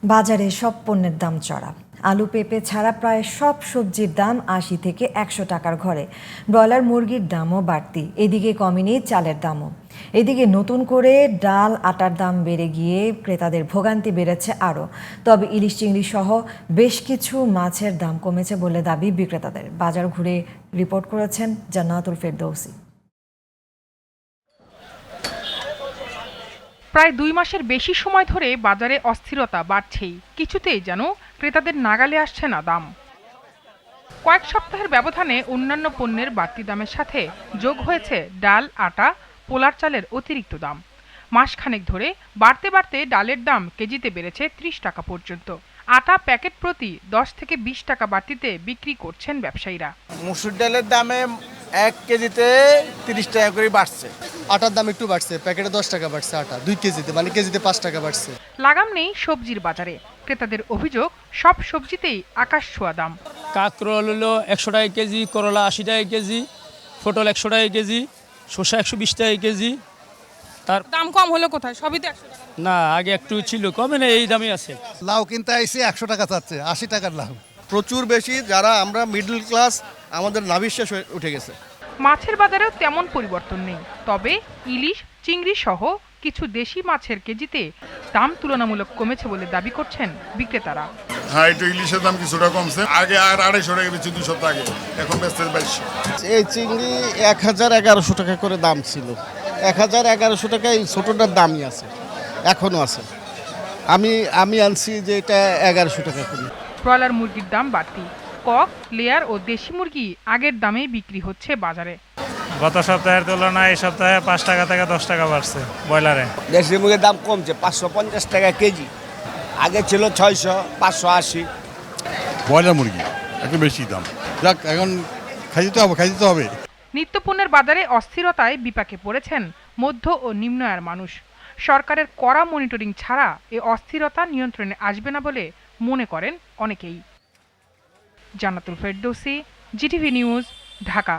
বাজারে সব পণ্যের দাম চড়া। আলু পেঁপে ছাড়া প্রায় সব সবজির দাম ৮০ থেকে ১০০ টাকার ঘরে। ব্রয়লার মুরগির দামও বাড়তি, এদিকে কমেনি চালের দামও। এদিকে নতুন করে ডাল আটার দাম বেড়ে গিয়ে ক্রেতাদের ভোগান্তি বেড়েছে আরও। তবে ইলিশ চিংড়ি সহ বেশ কিছু মাছের দাম কমেছে বলে দাবি বিক্রেতাদের। বাজার ঘুরে রিপোর্ট করেছেন জান্নাতুল ফেরদৌসী। প্রায় ২ মাসের বেশি সময় ধরে বাজারে অস্থিরতা বাড়ছেই, কিছুতেই যেন ক্রেতাদের নাগালে আসছে না দাম। কয়েক সপ্তাহের ব্যবধানে অন্যান্য পণ্যের বাড়তি দামের সাথে যোগ হয়েছে ডাল আটা পোলার চালের অতিরিক্ত দাম। মাসখানেক ধরে বাড়তে বাড়তে ডালের দাম কেজিতে বেড়েছে ৩০ টাকা পর্যন্ত। আটা প্যাকেট প্রতি ১০ থেকে ২০ টাকা বাড়তিতে বিক্রি করছেন ব্যবসায়ীরা। মসুর ডালের দামে ১ কেজিতে ৩০ টাকা করে বাড়ছে। আটার দাম একটু বাড়ছে, প্যাকেটে 10 টাকা বাড়ছে আটা, ২ কেজিতে মানে কেজিতে ৫ টাকা বাড়ছে। লাগাম নেই সবজির বাজারে, ক্রেতাদের অভিযোগ সব সবজিতেই আকাশ ছোঁয়া দাম। কাঁকরোল হলো ১০০ টাকা কেজি, করলা ৮০ টাকা কেজি, পটল ১০০ টাকা কেজি, শসা ১২০ টাকা কেজি। তার দাম কম হলো কোথায়? সবই তো ১০০ টাকা। না, আগে একটু ছিল, কমে না, এই দামই আছে। লাউ কিনতে আইসি ১০০ টাকা চাচ্ছে, ৮০ টাকার লাউ। প্রচুর বেশি, যারা আমরা মিডল ক্লাস আমাদের নাভিশ্বাস হয়ে উঠে গেছে। মাছের বাজারেও তেমন পরিবর্তন নেই, তবে ইলিশ চিংড়ি সহ কিছু দেশি মাছের কেজিতে দাম তুলনামূলক কমেছে বলে দাবি করছেন বিক্রেতারা। হ্যাঁ, একটু ইলিশের দাম কিছুটা কমছে, আগে আর ২৫০ টাকা বেশি ২ সপ্তাহ আগে, এখন বেচতে ২২০০। এই চিংড়ি ১,০১১শো টাকা করে দাম ছিল, ১,১১শো টাকা এই ছোটোটার দামই আছে, এখনও আছে। আমি আনছি যে এটা ১১শো টাকা করে। ব্রয়লার মুরগির দাম বাড়তি, কক লেয়ার ও দেশি মুরগি আগের দামেই বিক্রি হচ্ছে বাজারে। গত সপ্তাহের তুলনায় এই সপ্তাহে ৫ টাকা থেকে ১০ টাকা বাড়ছে ব্রয়লারে। দেশি মুরগির দাম কমছে, ৫৫০ টাকা কেজি, আগে ছিল ৬০০, ৫৮০। ব্রয়লার মুরগি একটু বেশি দাম, যাক এখন খাইতে হবে। নিত্যপণ্যের বাজারে অস্থিরতায় বিপাকে পড়েছেন মধ্য ও নিম্ন আয়ের মানুষ। সরকারের কড়া মনিটরিং ছাড়া এ অস্থিরতা নিয়ন্ত্রণে আসবে না বলে মনে করেন অনেকেই। জান্নাতুল ফেরদৌসী, জিটিভি নিউজ, ঢাকা।